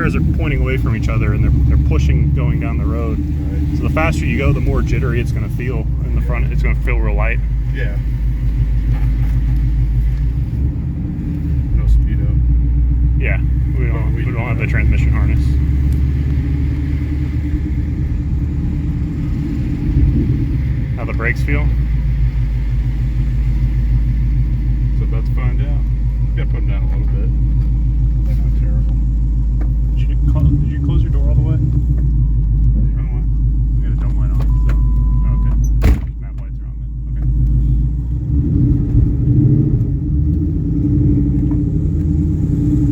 tires are pointing away from each other and they're pushing going down the road. Right. So the faster you go, the more jittery it's going to feel in the front. It's going to feel real light. Yeah. No speed up. Yeah, we don't have the transmission harness. How the brakes feel? So about to find out. Gotta put them down a little bit. They're not terrible. Did you close your door all the way? Wrong way. We got a dome light on. So. Oh, okay. Map lights are on then. Okay.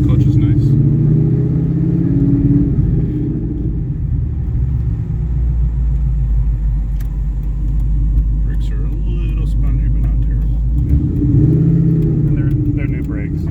Clutch is nice. Brakes are a little spongy, but not terrible. Yeah. And they're new brakes, so.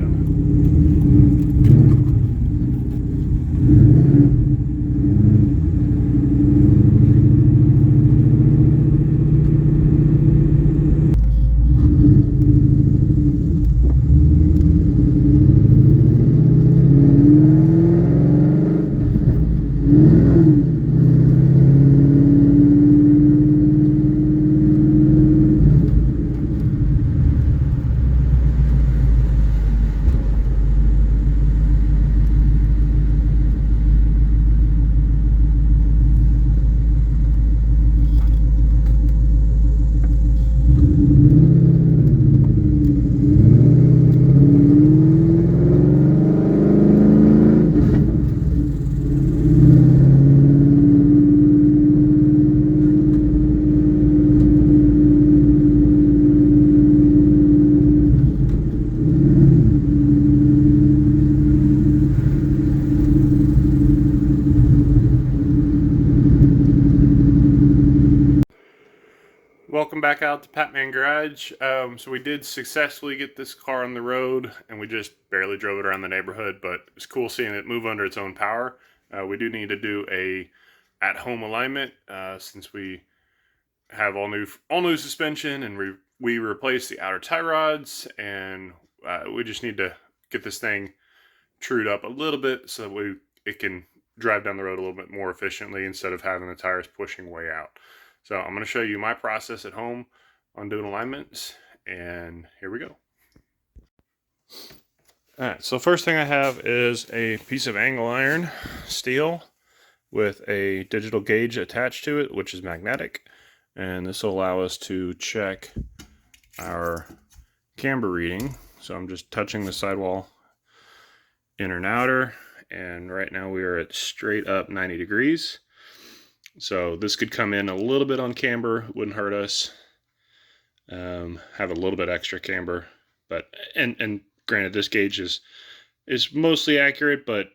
Welcome back out to Patman Garage. So we did successfully get this car on the road, and we just barely drove it around the neighborhood, but it's cool seeing it move under its own power. We do need to do a at-home alignment since we have all new suspension, and we replaced the outer tie rods, and we just need to get this thing trued up a little bit so that it can drive down the road a little bit more efficiently instead of having the tires pushing way out. So I'm going to show you my process at home on doing alignments, and here we go. All right, so first thing I have is a piece of angle iron steel with a digital gauge attached to it, which is magnetic, and this will allow us to check our camber reading. So I'm just touching the sidewall inner and outer, and right now we are at straight up 90 degrees. So this could come in a little bit on camber, wouldn't hurt us. Have a little bit extra camber, but and granted, this gauge is mostly accurate, but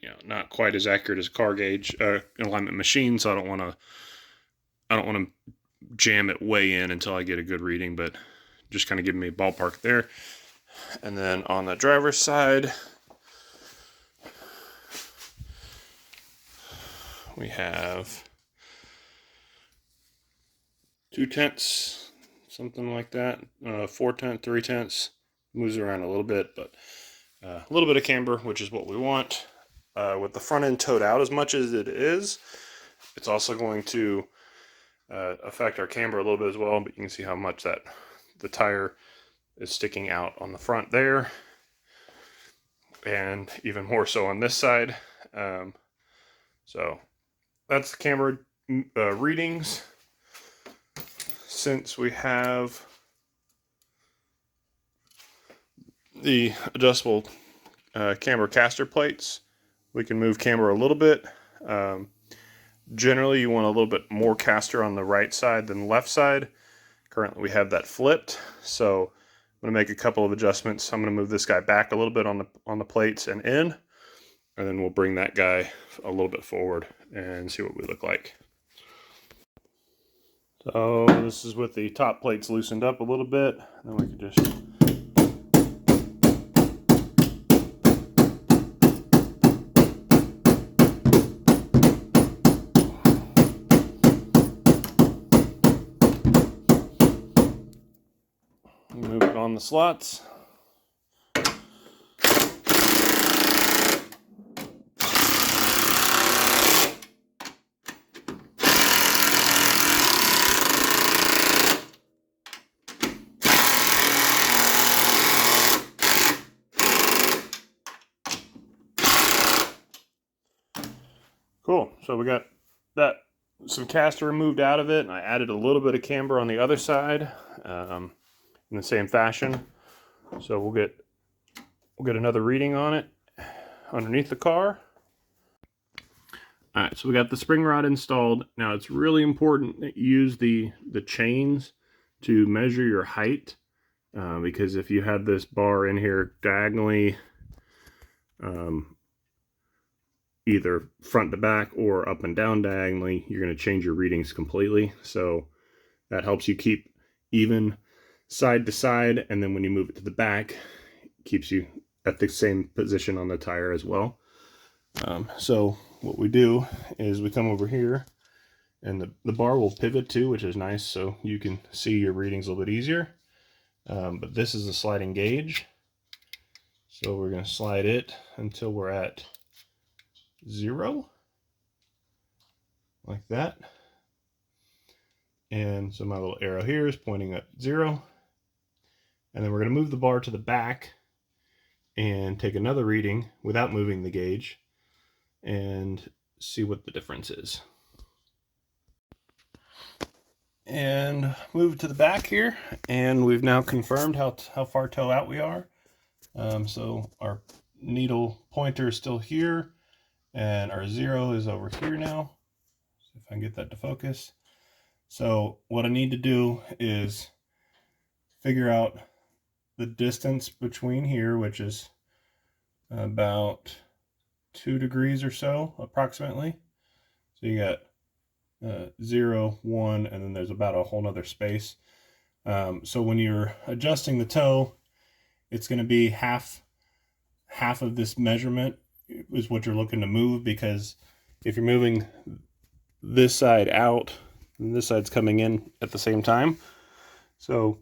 you know, not quite as accurate as a car gauge alignment machine. So I don't want to jam it way in until I get a good reading, but just kind of giving me a ballpark there. And then on the driver's side, we have 2/10, something like that. 4/10, 3/10, moves around a little bit, but a little bit of camber, which is what we want. With the front end towed out as much as it is, it's also going to affect our camber a little bit as well, but you can see how much the tire is sticking out on the front there, and even more so on this side. So that's the camber readings. Since we have the adjustable camber caster plates, we can move camber a little bit. Generally, you want a little bit more caster on the right side than the left side. Currently, we have that flipped, so I'm going to make a couple of adjustments. I'm going to move this guy back a little bit on the plates and in, and then we'll bring that guy a little bit forward and see what we look like. So this is with the top plates loosened up a little bit, then we can just move it on the slots. Cool. So we got that some caster removed out of it, and I added a little bit of camber on the other side in the same fashion. So we'll get another reading on it underneath the car. All right, so we got the spring rod installed. Now it's really important that you use the chains to measure your height, because if you had this bar in here diagonally, either front to back or up and down diagonally, you're going to change your readings completely. So that helps you keep even side to side, and then when you move it to the back, it keeps you at the same position on the tire as well. So what we do is we come over here, and the bar will pivot too, which is nice, so you can see your readings a little bit easier. But this is a sliding gauge, so we're going to slide it until we're at 0, like that. And so my little arrow here is pointing at 0. And then we're going to move the bar to the back and take another reading without moving the gauge and see what the difference is. And move it to the back here, and we've now confirmed how far toe out we are. So our needle pointer is still here, and our 0 is over here now. See if I can get that to focus. So what I need to do is figure out the distance between here, which is about 2 degrees or so, approximately. So you got 0, 1, and then there's about a whole nother space. So when you're adjusting the toe, it's going to be half of this measurement is what you're looking to move, because if you're moving this side out and this side's coming in at the same time, so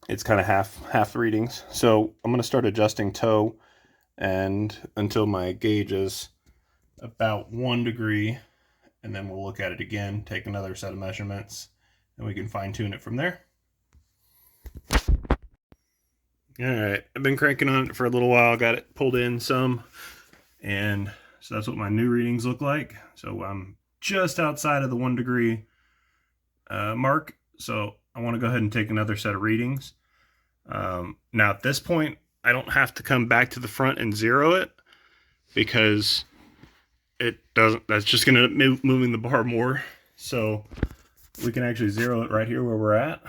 it's kind of half readings. So I'm going to start adjusting toe and until my gauge is about 1 degree, and then we'll look at it again, take another set of measurements, and we can fine tune it from there. All right, I've been cranking on it for a little while, got it pulled in some, and so that's what my new readings look like. So I'm just outside of the 1 degree mark, so I want to go ahead and take another set of readings. Now at this point, I don't have to come back to the front and 0 it, because it doesn't, that's just going to moving the bar more. So we can actually 0 it right here where we're at.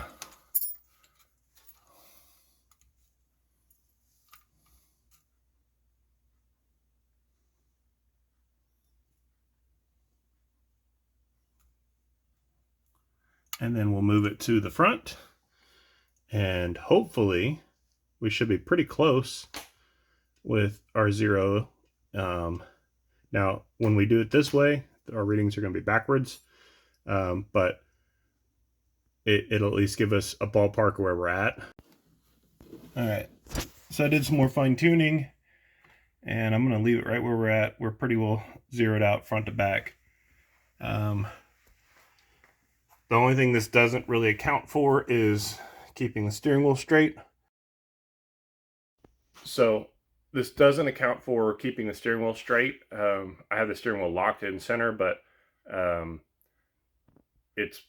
And then we'll move it to the front, and hopefully we should be pretty close with our 0. Now, when we do it this way, our readings are going to be backwards, but it'll at least give us a ballpark where we're at. All right, so I did some more fine tuning, and I'm going to leave it right where we're at. We're pretty well zeroed out front to back. The only thing this doesn't really account for is keeping the steering wheel straight. So this doesn't account for keeping the steering wheel straight. I have the steering wheel locked in center, but it's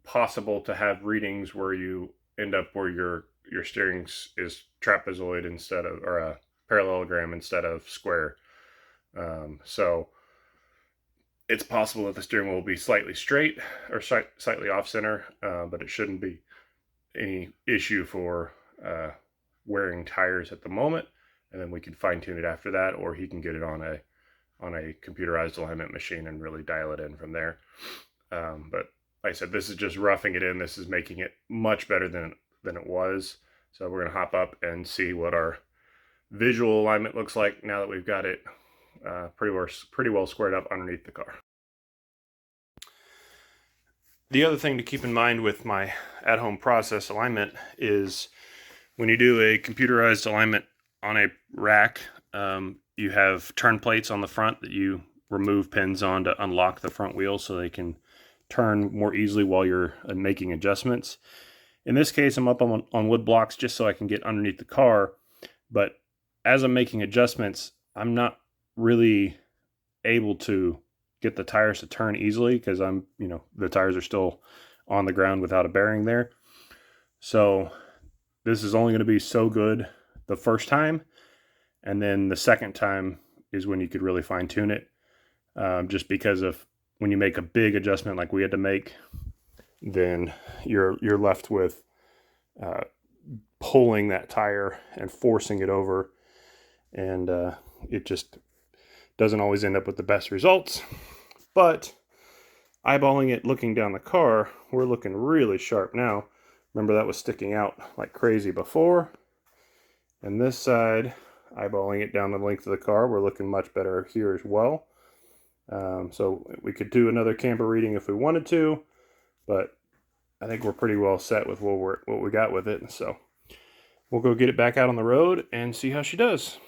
possible to have readings where you end up where your steering is trapezoid instead of, or a parallelogram instead of square. So it's possible that the steering wheel will be slightly straight or slightly off center, but it shouldn't be any issue for wearing tires at the moment. And then we can fine tune it after that, or he can get it on a computerized alignment machine and really dial it in from there. But like I said, this is just roughing it in. This is making it much better than it was. So we're going to hop up and see what our visual alignment looks like now that we've got it pretty well squared up underneath the car. The other thing to keep in mind with my at-home process alignment is when you do a computerized alignment on a rack, you have turn plates on the front that you remove pins on to unlock the front wheel so they can turn more easily while you're making adjustments. In this case, I'm up on wood blocks just so I can get underneath the car, but as I'm making adjustments, I'm not really able to get the tires to turn easily because the tires are still on the ground without a bearing there. So this is only going to be so good the first time, and then the second time is when you could really fine tune it. Just because of when you make a big adjustment like we had to make, then you're left with pulling that tire and forcing it over, and it just doesn't always end up with the best results. But eyeballing it, looking down the car, we're looking really sharp now. Remember, that was sticking out like crazy before. And this side, eyeballing it down the length of the car, we're looking much better here as well. So we could do another camber reading if we wanted to, but I think we're pretty well set with what we got with it. So we'll go get it back out on the road and see how she does.